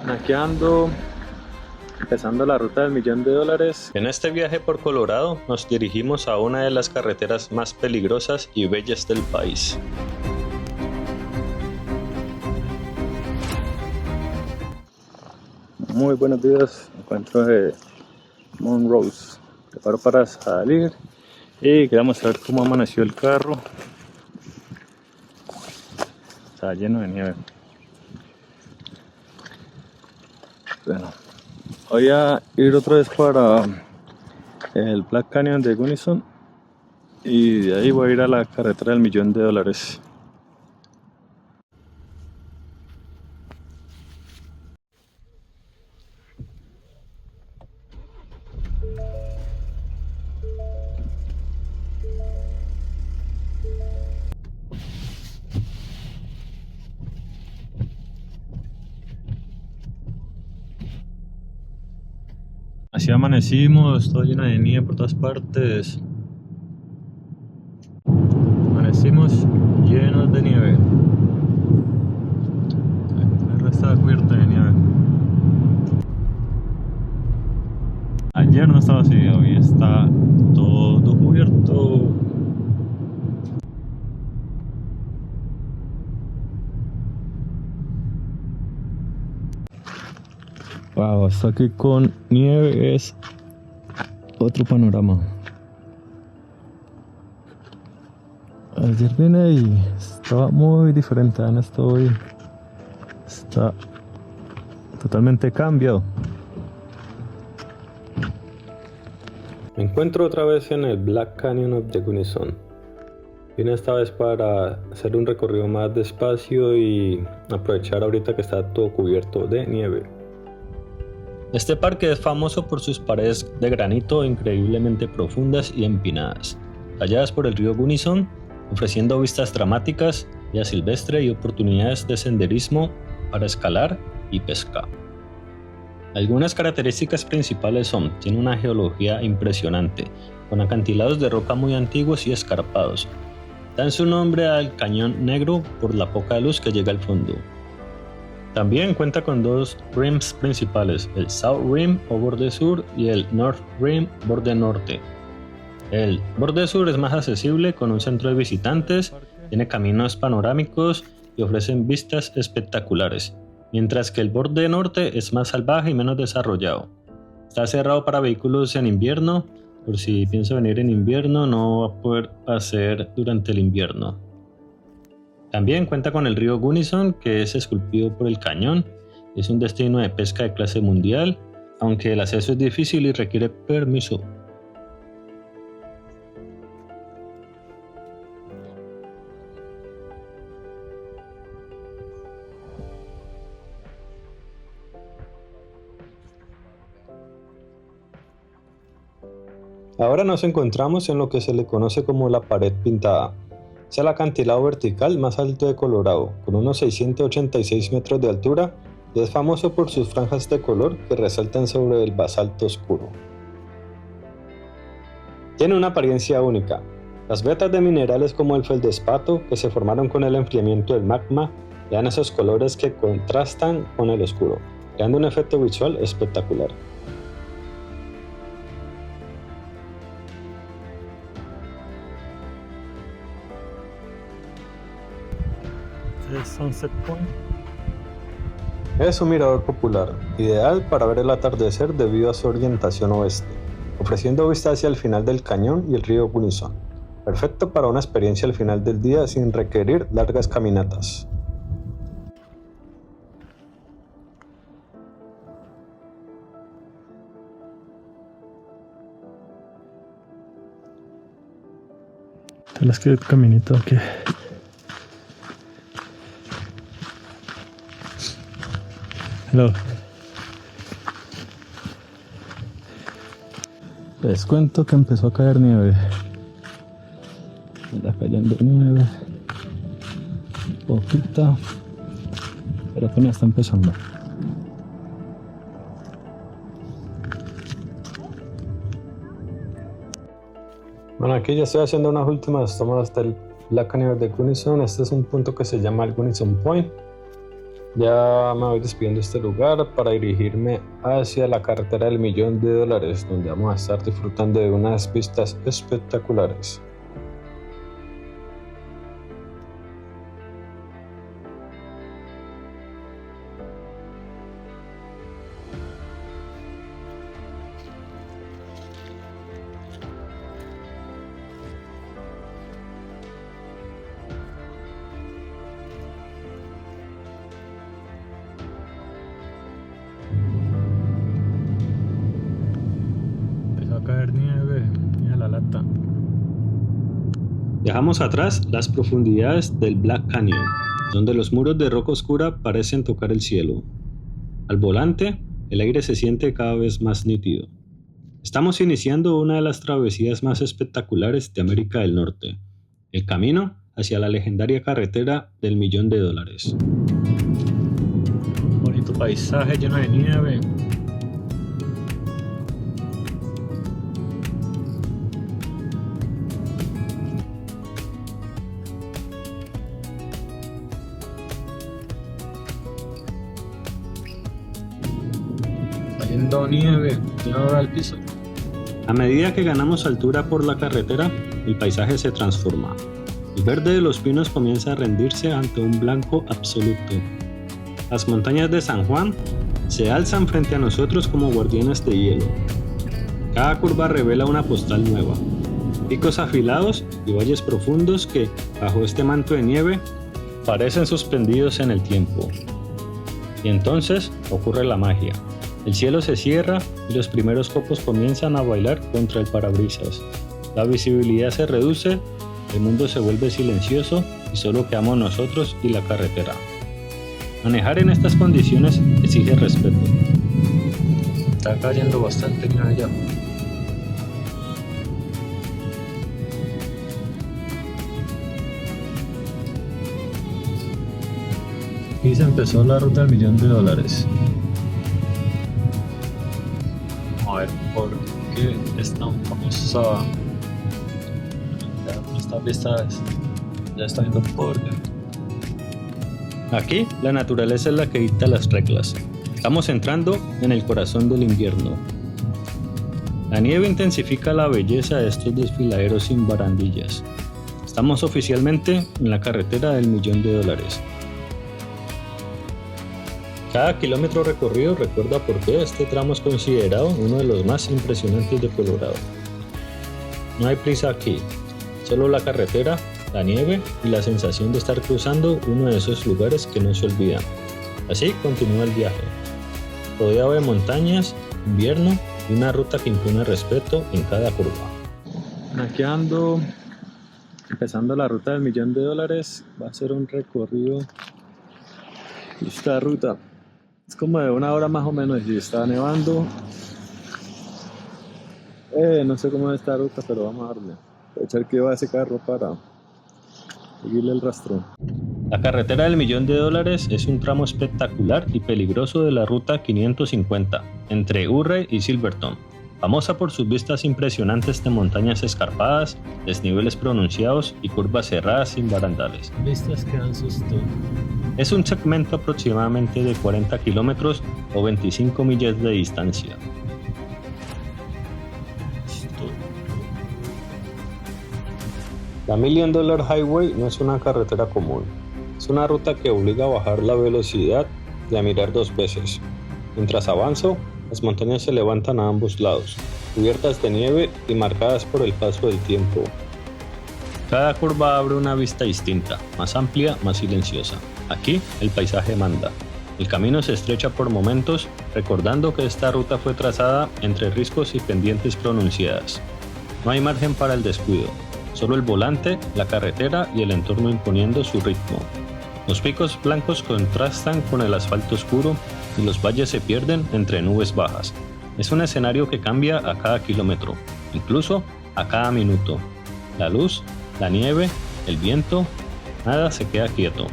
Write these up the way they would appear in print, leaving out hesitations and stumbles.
Aquí ando empezando la ruta del $1.000.000. En este viaje por Colorado nos dirigimos a una de las carreteras más peligrosas y bellas del país. Muy buenos días, encuentro de Monrose. Preparo para salir y quería mostrar cómo amaneció el carro. Está lleno de nieve. Bueno, voy a ir otra vez para el Black Canyon de Gunnison y de ahí voy a ir a la carretera del $1.000.000. Así amanecimos, todo lleno de nieve por todas partes. Amanecimos llenos de nieve. El resto está cubierto de nieve. Ayer no estaba así, hoy está todo cubierto. Wow, hasta aquí con nieve es otro panorama. Ayer vine y estaba muy diferente, en esto hoy está totalmente cambiado. Me encuentro otra vez en el Black Canyon of the Gunnison. Vine esta vez para hacer un recorrido más despacio y aprovechar ahorita que está todo cubierto de nieve. Este parque es famoso por sus paredes de granito increíblemente profundas y empinadas, talladas por el río Gunnison, ofreciendo vistas dramáticas, vida silvestre y oportunidades de senderismo para escalar y pesca. Algunas características principales son: tiene una geología impresionante, con acantilados de roca muy antiguos y escarpados. Dan su nombre al Cañón Negro por la poca luz que llega al fondo. También cuenta con dos rims principales, el South Rim o borde sur y el North Rim borde norte. El borde sur es más accesible, con un centro de visitantes, tiene caminos panorámicos y ofrecen vistas espectaculares, mientras que el borde norte es más salvaje y menos desarrollado. Está cerrado para vehículos en invierno, por si pienso venir en invierno no va a poder hacer durante el invierno. También cuenta con el río Gunnison, que es esculpido por el cañón. Es un destino de pesca de clase mundial, aunque el acceso es difícil y requiere permiso. Ahora nos encontramos en lo que se le conoce como la pared pintada. Es el acantilado vertical más alto de Colorado, con unos 686 metros de altura, y es famoso por sus franjas de color que resaltan sobre el basalto oscuro. Tiene una apariencia única. Las vetas de minerales como el feldespato, que se formaron con el enfriamiento del magma, le dan esos colores que contrastan con el oscuro, creando un efecto visual espectacular. Sunset Point es un mirador popular, ideal para ver el atardecer debido a su orientación oeste, ofreciendo vista hacia el final del cañón y el río Gunnison, perfecto para una experiencia al final del día sin requerir largas caminatas. ¿Te las que caminito aquí? Hello. Les cuento que empezó a caer nieve. Está cayendo nieve. Poquita. Pero apenas está empezando. Bueno, aquí ya estoy haciendo unas últimas tomas del Black Canyon de Gunnison. Este es un punto que se llama el Gunnison Point. Ya me voy despidiendo de este lugar para dirigirme hacia la carretera del $1.000.000, donde vamos a estar disfrutando de unas vistas espectaculares. Empezó a caer nieve, mira la lata. Dejamos atrás las profundidades del Black Canyon, donde los muros de roca oscura parecen tocar el cielo. Al volante, el aire se siente cada vez más nítido. Estamos iniciando una de las travesías más espectaculares de América del Norte, el camino hacia la legendaria carretera del $1.000.000. Bonito paisaje lleno de nieve. Cayendo nieve, lleno al piso. A medida que ganamos altura por la carretera, el paisaje se transforma. El verde de los pinos comienza a rendirse ante un blanco absoluto. Las montañas de San Juan se alzan frente a nosotros como guardianes de hielo. Cada curva revela una postal nueva. Picos afilados y valles profundos que, bajo este manto de nieve, parecen suspendidos en el tiempo. Y entonces ocurre la magia. El cielo se cierra y los primeros copos comienzan a bailar contra el parabrisas. La visibilidad se reduce, el mundo se vuelve silencioso y solo quedamos nosotros y la carretera. Manejar en estas condiciones exige respeto. Está cayendo bastante nieve ya. Y se empezó la ruta del $1.000.000. A ver por qué estamos a estas vistas. Ya está viendo por qué. Aquí la naturaleza es la que dicta las reglas. Estamos entrando en el corazón del invierno. La nieve intensifica la belleza de estos desfiladeros sin barandillas. Estamos oficialmente en la carretera del $1.000.000. Cada kilómetro recorrido recuerda por qué este tramo es considerado uno de los más impresionantes de Colorado. No hay prisa aquí, solo la carretera, la nieve y la sensación de estar cruzando uno de esos lugares que no se olvidan. Así continúa el viaje, rodeado de montañas, invierno y una ruta que impone respeto en cada curva. Aquí ando, empezando la ruta del $1.000.000. Va a ser un recorrido. Esta ruta es como de 1 hora más o menos y está nevando. No sé cómo es esta ruta, pero vamos a darle. Voy a echar que va ese carro para seguirle el rastro. La carretera del $1.000.000 es un tramo espectacular y peligroso de la ruta 550 entre Urrey y Silverton, famosa por sus vistas impresionantes de montañas escarpadas, desniveles pronunciados y curvas cerradas sin barandales. Vistas que dan susto. Es un segmento aproximadamente de 40 kilómetros o 25 millas de distancia. La $1.000.000 Highway no es una carretera común. Es una ruta que obliga a bajar la velocidad y a mirar 2 veces. Mientras avanzo, las montañas se levantan a ambos lados, cubiertas de nieve y marcadas por el paso del tiempo. Cada curva abre una vista distinta, más amplia, más silenciosa. Aquí el paisaje manda. El camino se estrecha por momentos, recordando que esta ruta fue trazada entre riscos y pendientes pronunciadas. No hay margen para el descuido, solo el volante, la carretera y el entorno imponiendo su ritmo. Los picos blancos contrastan con el asfalto oscuro y los valles se pierden entre nubes bajas. Es un escenario que cambia a cada kilómetro, incluso a cada minuto. La luz, la nieve, el viento, nada se queda quieto.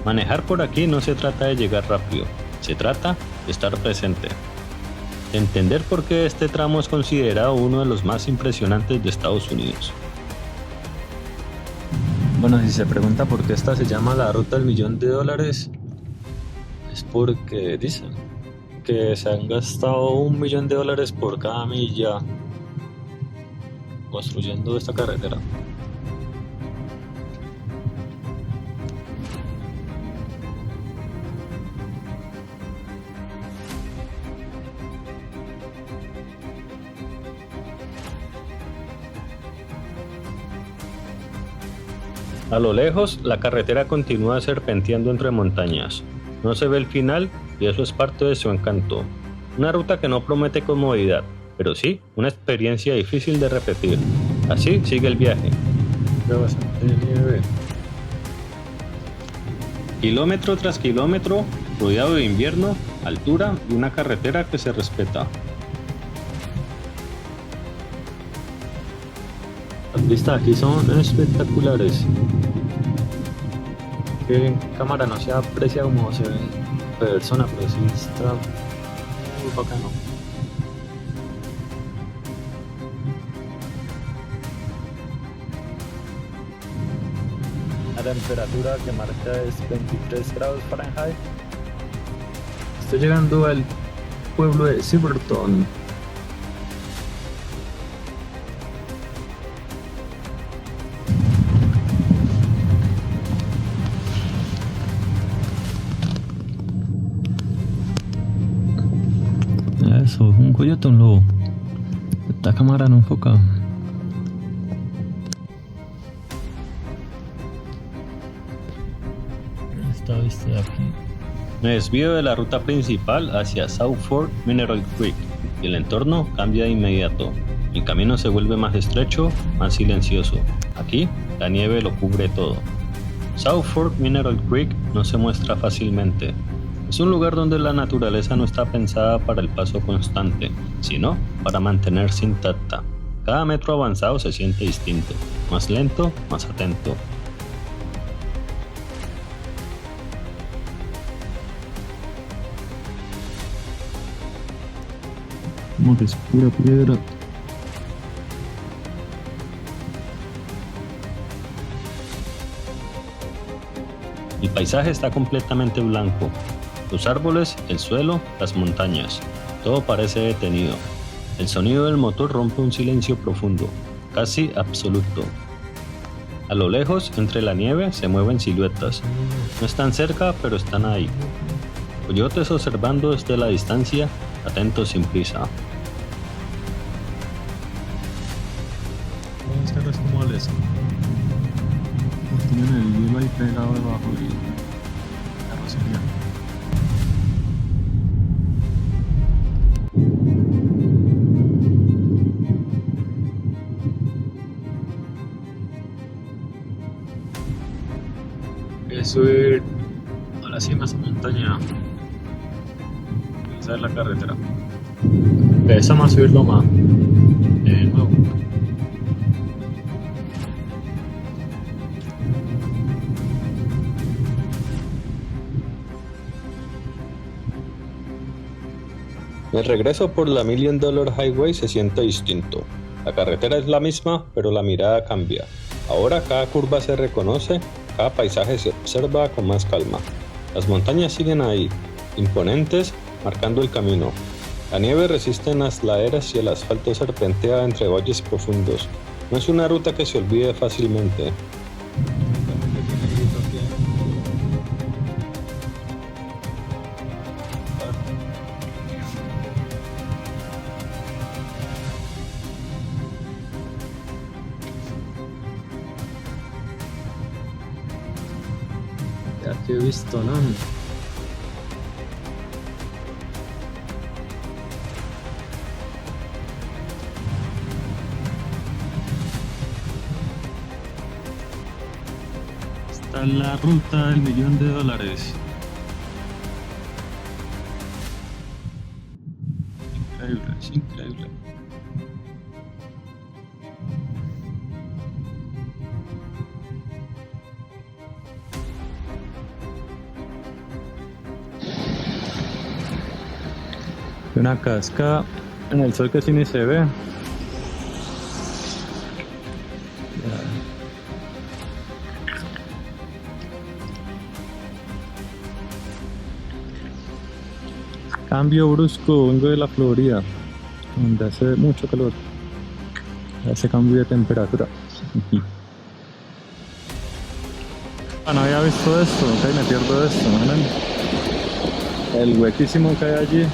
Manejar por aquí no se trata de llegar rápido, se trata de estar presente. De entender por qué este tramo es considerado uno de los más impresionantes de Estados Unidos. Bueno, si se pregunta por qué esta se llama la ruta del $1.000.000, es porque dicen que se han gastado $1 millón por cada milla construyendo esta carretera. A lo lejos, la carretera continúa serpenteando entre montañas. No se ve el final y eso es parte de su encanto. Una ruta que no promete comodidad, pero sí una experiencia difícil de repetir. Así sigue el viaje. Kilómetro tras kilómetro, rodeado de invierno, altura y una carretera que se respeta. Las vistas aquí son espectaculares. Que en cámara no se aprecia como se ve en persona, pero sí está muy bacano. La temperatura que marca es 23 grados Fahrenheit. Estoy llegando al pueblo de Silverton. Eso, un coyote, un lobo. Esta cámara no enfoca. Esta vista de aquí. Me desvío de la ruta principal hacia South Fork Mineral Creek y el entorno cambia de inmediato. El camino se vuelve más estrecho, más silencioso. Aquí, la nieve lo cubre todo. South Fork Mineral Creek no se muestra fácilmente. Es un lugar donde la naturaleza no está pensada para el paso constante, sino para mantenerse intacta. Cada metro avanzado se siente distinto, más lento, más atento. Como que es pura piedra. El paisaje está completamente blanco. Los árboles, el suelo, las montañas. Todo parece detenido. El sonido del motor rompe un silencio profundo, casi absoluto. A lo lejos, entre la nieve, se mueven siluetas. No están cerca, pero están ahí. Coyotes observando desde la distancia, atentos sin prisa. Vamos a ver cómo les. Tienen el hielo ahí pegado debajo y la carrocería. Voy a subir a la cima de esa montaña. Esa es la carretera. Empezamos a subirlo más. De nuevo. El regreso por la $1 Million Highway se siente distinto. La carretera es la misma, pero la mirada cambia. Ahora cada curva se reconoce, cada paisaje se observa con más calma. Las montañas siguen ahí, imponentes, marcando el camino. La nieve resiste en las laderas y el asfalto serpentea entre valles profundos. No es una ruta que se olvide fácilmente. Ya que he visto, ¿no? Esta es la ruta del $1 millón. Increíble, es increíble. Una cascada en el sol que sí ni se ve. Cambio brusco, vengo de la Florida, donde hace mucho calor. Hace cambio de temperatura. No había visto esto, ok, me pierdo esto, ¿no? El huequísimo que hay allí.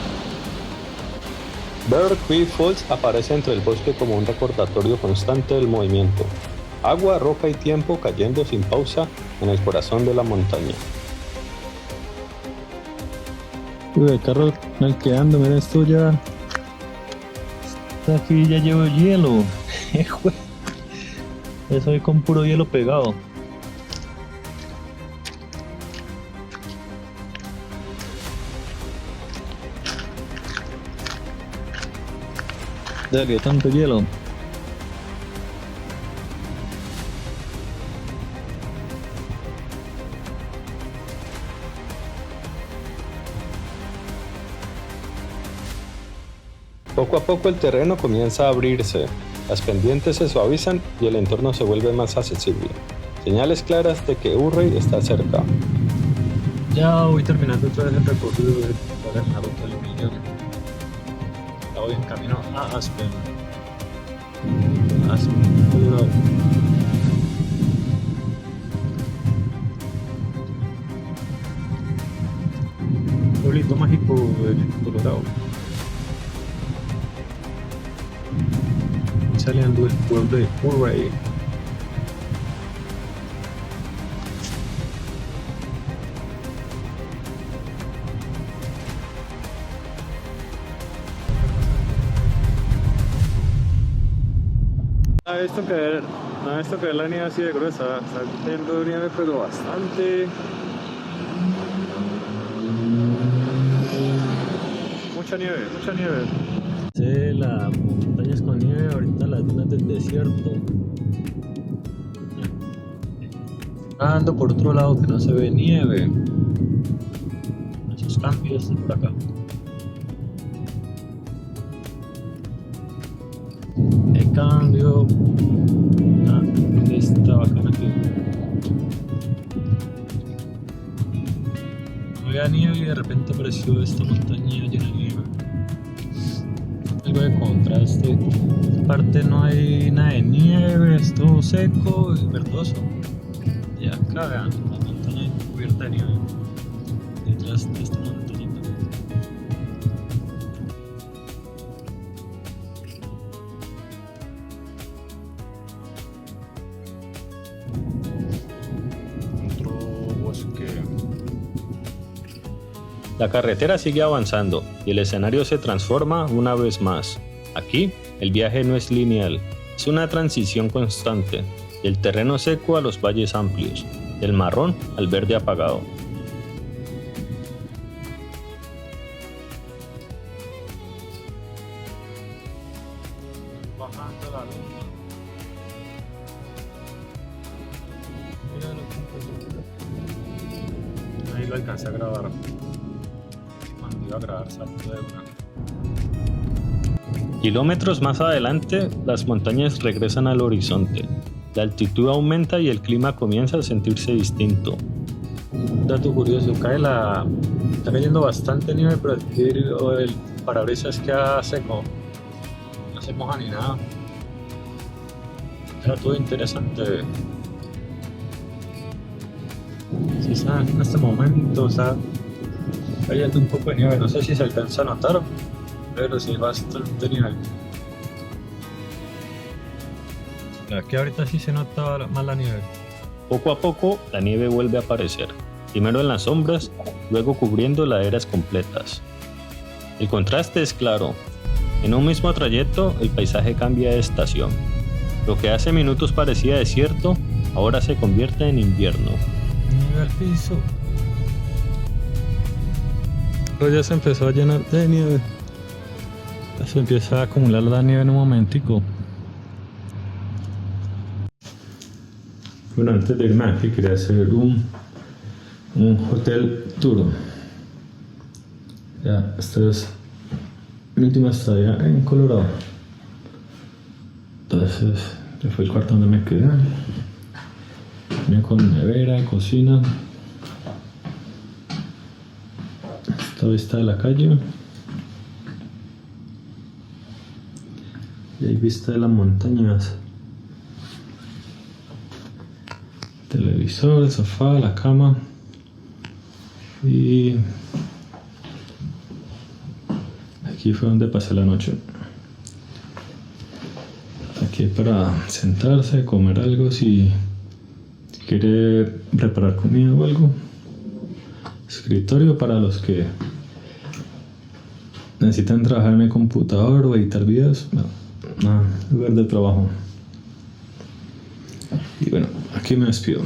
Bear Creek Falls aparece entre el bosque como un recordatorio constante del movimiento. Agua, roca y tiempo cayendo sin pausa en el corazón de la montaña. Uy, el carro quedando, mira esto ya. Aquí ya llevo hielo. Eso ahí con puro hielo pegado. Ya que tanto hielo. Poco a poco el terreno comienza a abrirse, las pendientes se suavizan y el entorno se vuelve más accesible. Señales claras de que Urrey está cerca. Ya voy terminando otra vez el recorrido de la ruta del millón. Ya voy en camino a Aspen. Aspen, Colorado. Pueblito mágico de Colorado. Saliendo del pueblo de Urrey. No he visto que la nieve así de gruesa, está cayendo nieve pero bastante. Mucha nieve, mucha nieve. Sí, las montañas con nieve, ahorita las dunas del desierto. Ando por otro lado que no se ve nieve. Esos cambios por acá. El cambio. Está bacana aquí. No había nieve y de repente apareció esta montaña llena de nieve. Algo de contraste. En esta parte no hay nada de nieve, es todo seco y verdoso. Y acá vean, la montaña cubierta de nieve. Detrás de esta montañita. La carretera sigue avanzando y el escenario se transforma una vez más. Aquí, el viaje no es lineal, es una transición constante, del terreno seco a los valles amplios, del marrón al verde apagado. Bajando la luna. Ahí lo alcancé a grabar. Cuando iba a grabar salto de una. Kilómetros más adelante, las montañas regresan al horizonte. La altitud aumenta y el clima comienza a sentirse distinto. Un dato curioso, está cayendo bastante nieve, pero el parabrisas queda seco. No se moja ni nada. Era todo interesante. Si está en este momento, está cayendo un poco de nieve. No sé si se alcanza a notar, pero sí bastante nieve. Aquí ahorita sí se nota más la nieve. Poco a poco, la nieve vuelve a aparecer, primero en las sombras, luego cubriendo laderas completas. El contraste es claro. En un mismo trayecto, el paisaje cambia de estación. Lo que hace minutos parecía desierto, ahora se convierte en invierno. Nieve al piso. Pero ya se empezó a llenar de nieve. Ya se empieza a acumular la nieve en un momentico. Bueno, antes de irme aquí quería hacer un hotel tour. Ya, esta es mi última estadía en Colorado. Entonces, este fue el cuarto donde me quedé. Venía con nevera, cocina. Esta vista de la calle. Y hay vista de las montañas. Televisor, el sofá, la cama. Y aquí fue donde pasé la noche. Aquí para sentarse, comer algo si quiere preparar comida o algo. Escritorio para los que necesitan trabajar en el computador o editar videos. Lugar de trabajo. Y bueno, aquí me despido.